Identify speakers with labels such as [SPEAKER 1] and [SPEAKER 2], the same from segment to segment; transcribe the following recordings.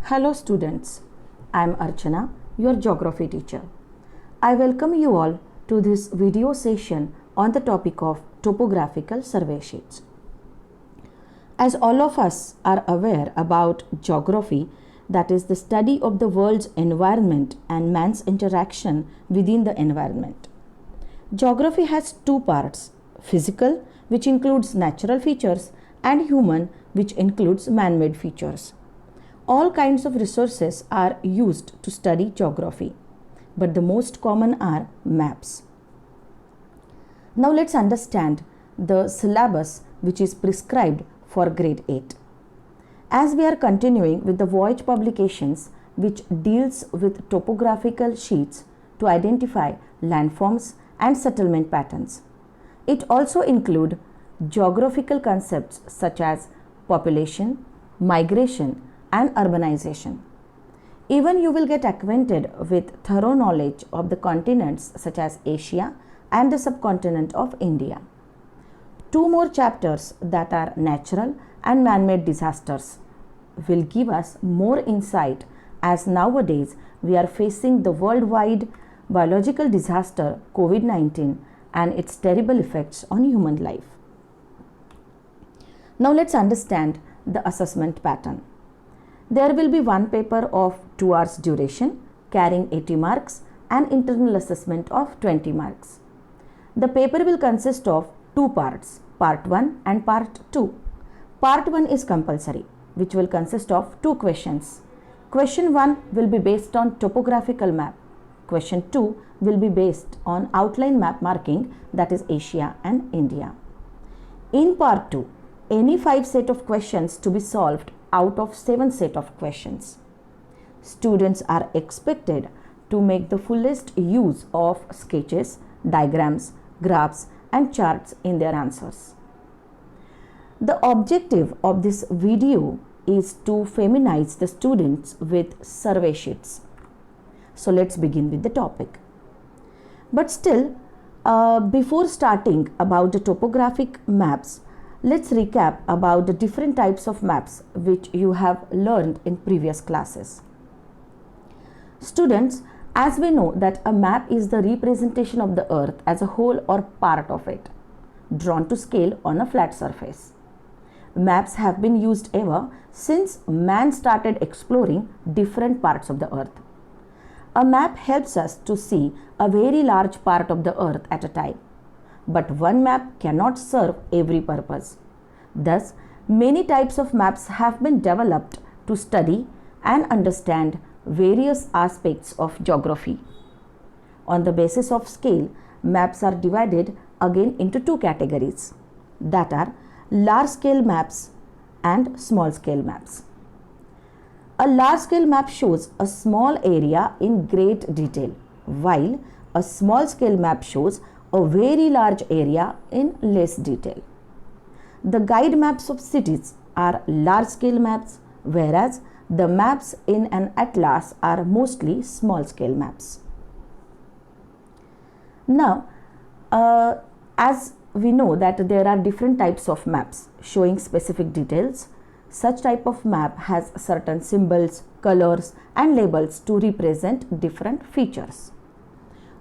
[SPEAKER 1] Hello students, I am Archana, your geography teacher. I welcome you all to this video session on the topic of topographical survey sheets. As all of us are aware about geography, that is the study of the world's environment and man's interaction within the environment. Geography has two parts, physical, which includes natural features, and human, which includes man-made features. All kinds of resources are used to study geography, but the most common are maps. Now let's understand the syllabus which is prescribed for grade 8. As we are continuing with the voyage publications which deals with topographical sheets to identify landforms and settlement patterns. It also includes geographical concepts such as population, migration, and urbanization. Even you will get acquainted with thorough knowledge of the continents such as Asia and the subcontinent of India. Two more chapters that are natural and man-made disasters will give us more insight, as nowadays we are facing the worldwide biological disaster COVID-19 and its terrible effects on human life. Now let's understand the assessment pattern. There will be one paper of 2 hours duration carrying 80 marks and internal assessment of 20 marks. The paper will consist of two parts, part 1 and part 2. Part 1 is compulsory, which will consist of 2 questions. Question 1 will be based on topographical map. Question 2 will be based on outline map marking, that is Asia and India. In part 2, any 5 set of questions to be solved out of 7 set of questions. Students are expected to make the fullest use of sketches, diagrams, graphs and charts in their answers. The objective of this video is to feminize the students with survey sheets. So let's begin with the topic. But still, before starting about the topographic maps, let's recap about the different types of maps which you have learned in previous classes. Students, as we know that a map is the representation of the earth as a whole or part of it, drawn to scale on a flat surface. Maps have been used ever since man started exploring different parts of the earth. A map helps us to see a very large part of the earth at a time. But one map cannot serve every purpose. Thus, many types of maps have been developed to study and understand various aspects of geography. On the basis of scale, maps are divided again into 2 categories, that are large scale maps and small scale maps. A large scale map shows a small area in great detail, while a small scale map shows a very large area in less detail. The guide maps of cities are large scale maps, whereas the maps in an atlas are mostly small scale maps. Now, as we know that there are different types of maps showing specific details, such type of map has certain symbols, colors and labels to represent different features.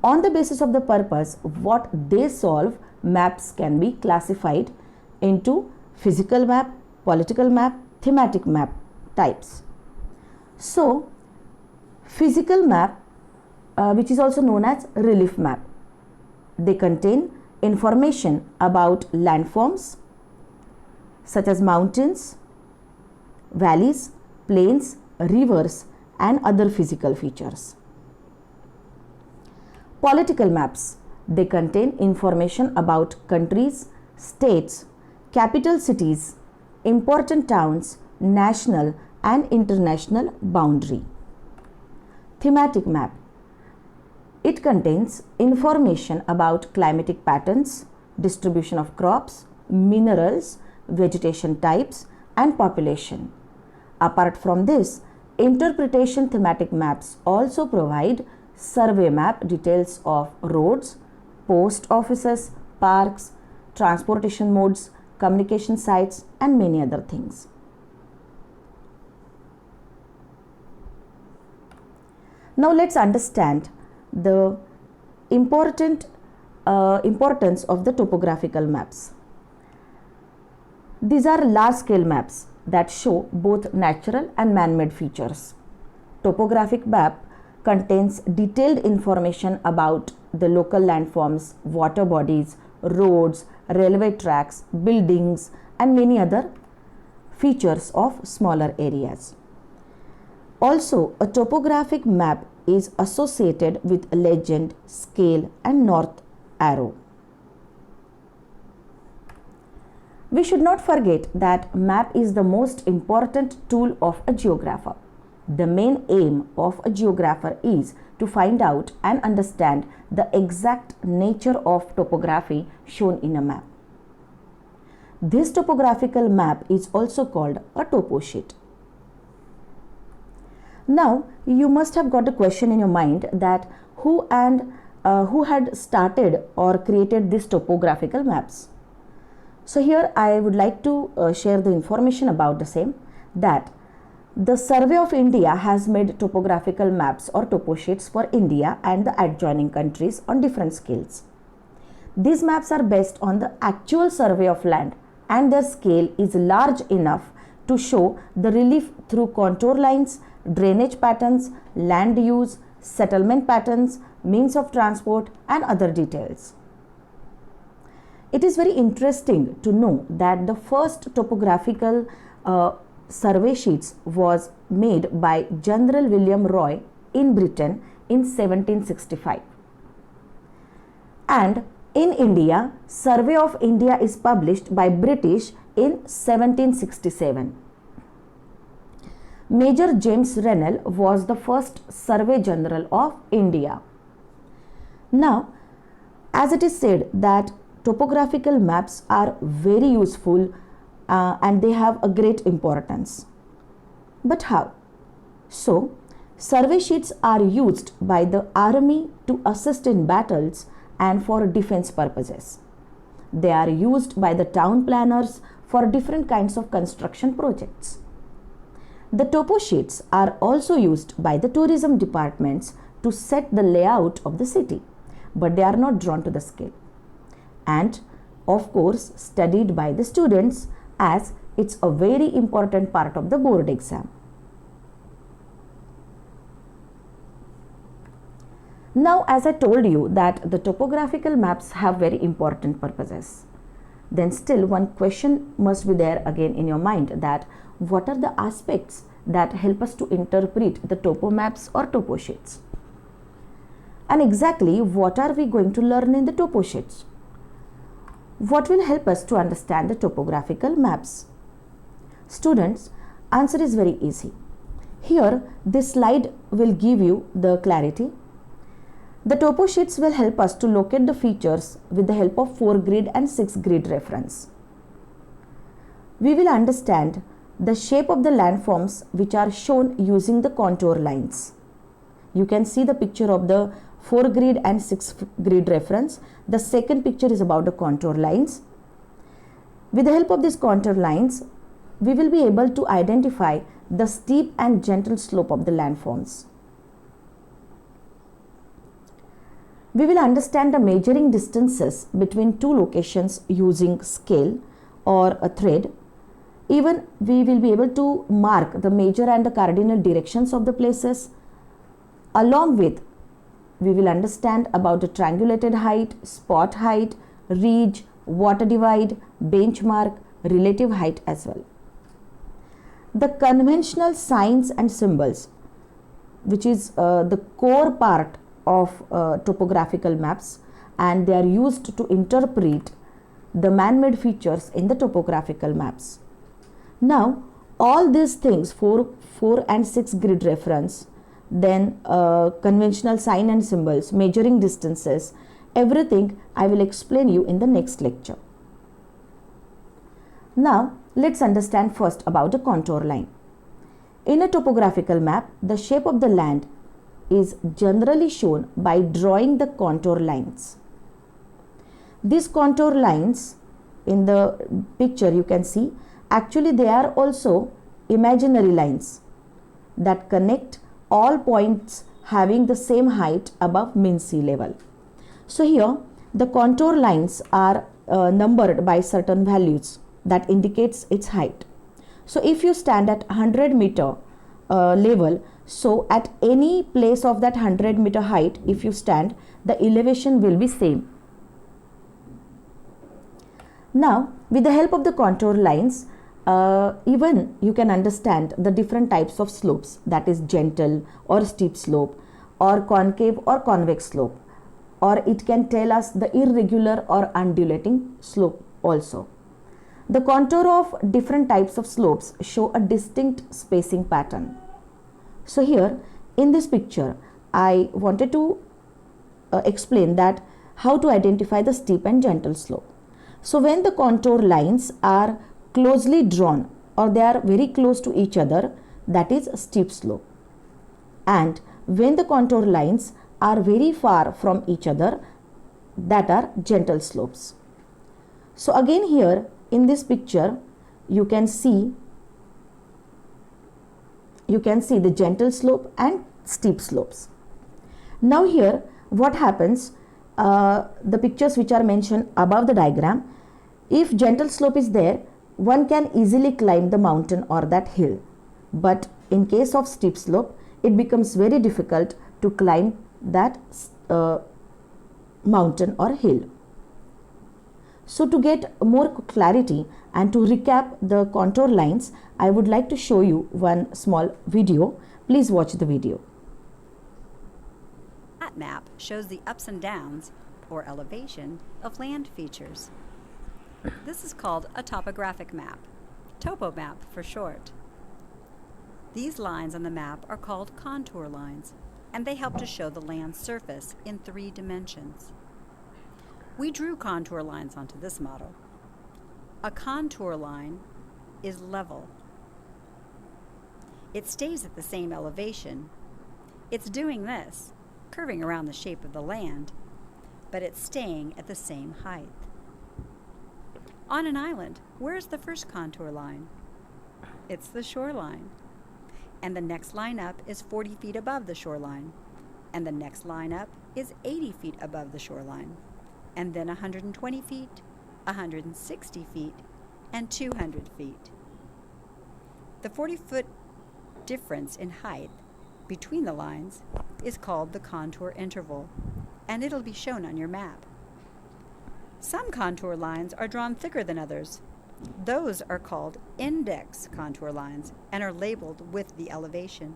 [SPEAKER 1] On the basis of the purpose what they solve, maps can be classified into physical map, political map, thematic map types. So, physical map, which is also known as relief map, they contain information about landforms such as mountains, valleys, plains, rivers and other physical features. Political maps, they contain information about countries, states, capital cities, important towns, national and international boundary. Thematic map, it contains information about climatic patterns, distribution of crops, minerals, vegetation types and population. Apart from this, interpretation thematic maps also provide survey map details of roads, post offices, parks, transportation modes, communication sites and many other things. Now let's understand the importance of the topographical maps. These are large scale maps that show both natural and man-made features. Topographic map contains detailed information about the local landforms, water bodies, roads, railway tracks, buildings, and many other features of smaller areas. Also, a topographic map is associated with legend, scale, and north arrow. We should not forget that map is the most important tool of a geographer. The main aim of a geographer is to find out and understand the exact nature of topography shown in a map. This topographical map is also called a topo sheet. Now, you must have got a question in your mind that who had started or created these topographical maps. So here I would like to share the information about the same, that the Survey of India has made topographical maps or topo sheets for India and the adjoining countries on different scales. These maps are based on the actual survey of land, and their scale is large enough to show the relief through contour lines, drainage patterns, land use, settlement patterns, means of transport, and other details. It is very interesting to know that the first topographical survey sheets was made by General William Roy in Britain in 1765. And in India, Survey of India is published by British in 1767. Major James Rennell was the first Survey General of India. Now, as it is said that topographical maps are very useful and they have a great importance. But how? So, survey sheets are used by the army to assist in battles and for defense purposes. They are used by the town planners for different kinds of construction projects. The topo sheets are also used by the tourism departments to set the layout of the city, but they are not drawn to the scale. And of course, studied by the students, as it's a very important part of the board exam. Now, as I told you that the topographical maps have very important purposes, then still one question must be there again in your mind, that what are the aspects that help us to interpret the topo maps or topo sheets? And exactly what are we going to learn in the topo sheets? What will help us to understand the topographical maps? Students, answer is very easy. Here, this slide will give you the clarity. The topo sheets will help us to locate the features with the help of 4 grid and 6 grid reference. We will understand the shape of the landforms which are shown using the contour lines. You can see the picture of the 4 grid and 6 grid reference. The second picture is about the contour lines. With the help of these contour lines, we will be able to identify the steep and gentle slope of the landforms. We will understand the measuring distances between two locations using scale or a thread. Even we will be able to mark the major and the cardinal directions of the places. Along with, we will understand about the triangulated height, spot height, ridge, water divide, benchmark, relative height as well. The conventional signs and symbols, which is the core part of topographical maps, and they are used to interpret the man-made features in the topographical maps. Now, all these things, 4 and 6 grid reference, then conventional sign and symbols, measuring distances, everything I will explain you in the next lecture. Now, let's understand first about the contour line. In a topographical map, the shape of the land is generally shown by drawing the contour lines. These contour lines in the picture you can see, actually they are also imaginary lines that connect all points having the same height above mean sea level. So here the contour lines are numbered by certain values that indicates its height. So if you stand at 100-meter level, so at any place of that 100-meter height, if you stand, the elevation will be same. Now with the help of the contour lines, even you can understand the different types of slopes, that is gentle or steep slope, or concave or convex slope, or it can tell us the irregular or undulating slope also. The contour of different types of slopes show a distinct spacing pattern. So here in this picture I wanted to explain that how to identify the steep and gentle slope. So when the contour lines are closely drawn or they are very close to each other, that is steep slope. And when the contour lines are very far from each other, that are gentle slopes. So again here in this picture you can see the gentle slope and steep slopes. Now here what happens, the pictures which are mentioned above the diagram, if gentle slope is there, one can easily climb the mountain or that hill. But in case of steep slope, it becomes very difficult to climb that mountain or hill. So to get more clarity and to recap the contour lines, I would like to show you one small video. Please watch the video.
[SPEAKER 2] That map shows the ups and downs, or elevation, of land features. This is called a topographic map, topo map for short. These lines on the map are called contour lines, and they help to show the land's surface in 3 dimensions. We drew contour lines onto this model. A contour line is level. It stays at the same elevation. It's doing this, curving around the shape of the land, but it's staying at the same height. On an island, where's the first contour line? It's the shoreline. And the next line up is 40 feet above the shoreline. And the next line up is 80 feet above the shoreline. And then 120 feet, 160 feet, and 200 feet. The 40-foot difference in height between the lines is called the contour interval, and it'll be shown on your map. Some contour lines are drawn thicker than others. Those are called index contour lines and are labeled with the elevation.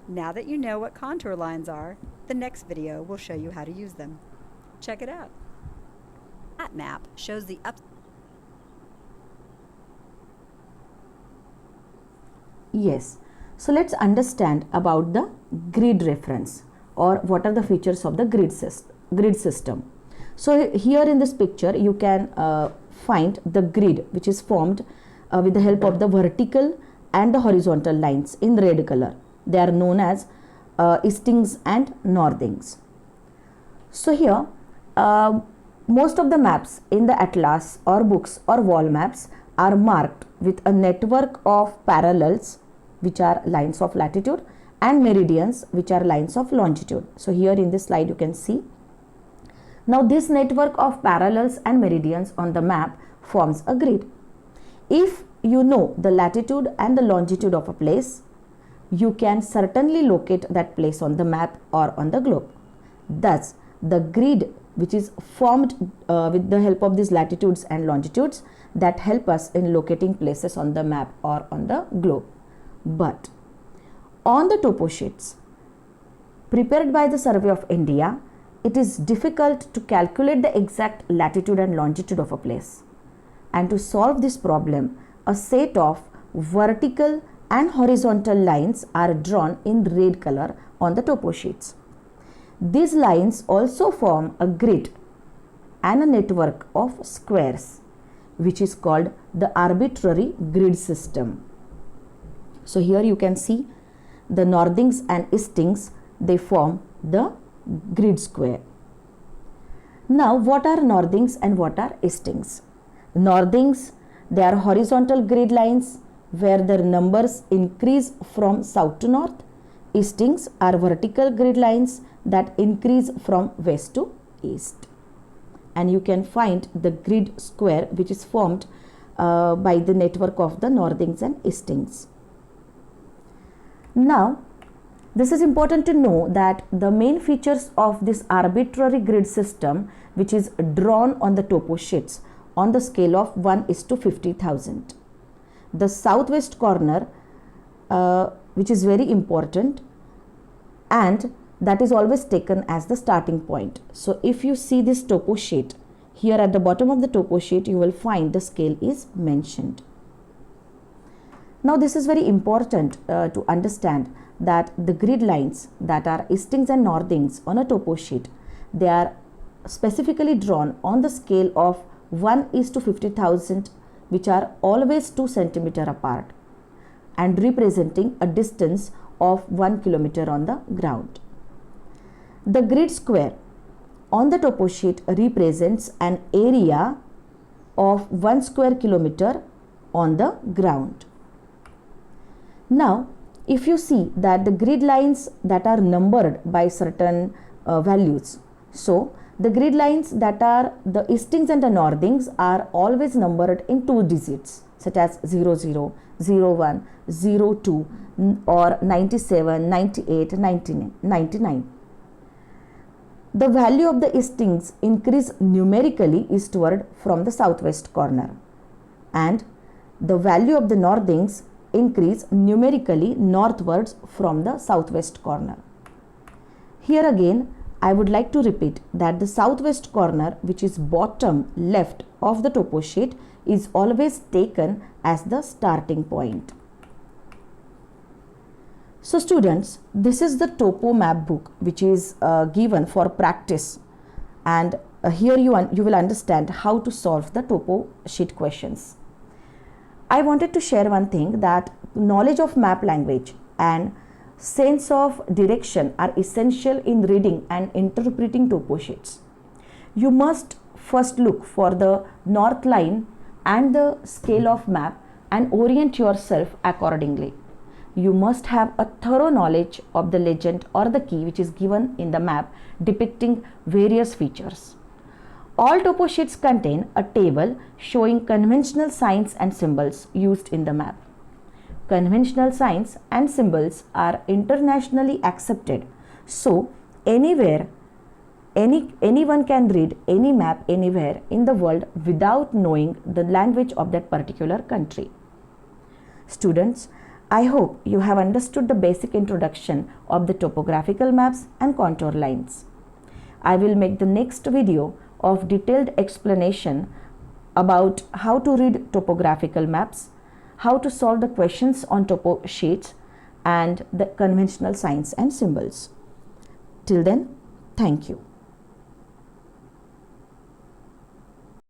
[SPEAKER 2] Now that you know what contour lines are, the next video will show you how to use them. Check it out. That map shows the ups.
[SPEAKER 1] Yes, so let's understand about the grid reference, or what are the features of the grid system. So here in this picture you can find the grid which is formed with the help of the vertical and the horizontal lines in red color. They are known as eastings and northings. So here most of the maps in the atlas or books or wall maps are marked with a network of parallels, which are lines of latitude, and meridians, which are lines of longitude. So here in this slide you can see. Now this network of parallels and meridians on the map forms a grid. If you know the latitude and the longitude of a place, you can certainly locate that place on the map or on the globe. Thus, the grid which is formed with the help of these latitudes and longitudes that help us in locating places on the map or on the globe. But on the topo sheets prepared by the Survey of India, it is difficult to calculate the exact latitude and longitude of a place. And to solve this problem, a set of vertical and horizontal lines are drawn in red color on the topo sheets. These lines also form a grid and a network of squares, which is called the arbitrary grid system. So here you can see the northings and eastings, they form the grid square. Now what are northings and what are eastings? Northings, they are horizontal grid lines where their numbers increase from south to north, Eastings are vertical grid lines that increase from west to east. And you can find the grid square which is formed by the network of the northings and eastings. Now, this is important to know that the main features of this arbitrary grid system which is drawn on the topo sheets on the scale of 1:50,000. The southwest corner which is very important, and that is always taken as the starting point. So if you see this topo sheet, here at the bottom of the topo sheet you will find the scale is mentioned. Now this is very important to understand that the grid lines that are eastings and northings on a topo sheet, they are specifically drawn on the scale of 1:50,000, which are always 2 centimeter apart and representing a distance of 1 kilometer on the ground. The grid square on the topo sheet represents an area of 1 square kilometer on the ground. Now, if you see that the grid lines that are numbered by certain values, so the grid lines that are the eastings and the northings are always numbered in 2 digits, such as 00, 01, 02 or 97, 98, 99. The value of the eastings increase numerically eastward from the southwest corner, and the value of the northings increase numerically northwards from the southwest corner. Here again, I would like to repeat that the southwest corner, which is bottom left of the topo sheet, is always taken as the starting point. So students, this is the topo map book which is given for practice, and here you will understand how to solve the topo sheet questions. I wanted to share one thing, that knowledge of map language and sense of direction are essential in reading and interpreting topo sheets. You must first look for the north line and the scale of map and orient yourself accordingly. You must have a thorough knowledge of the legend or the key which is given in the map depicting various features. All topo sheets contain a table showing conventional signs and symbols used in the map. Conventional signs and symbols are internationally accepted, so anyone can read any map anywhere in the world without knowing the language of that particular country. Students, I hope you have understood the basic introduction of the topographical maps and contour lines. I will make the next video of detailed explanation about how to read topographical maps, how to solve the questions on topo sheets, and the conventional signs and symbols. Till then, thank you.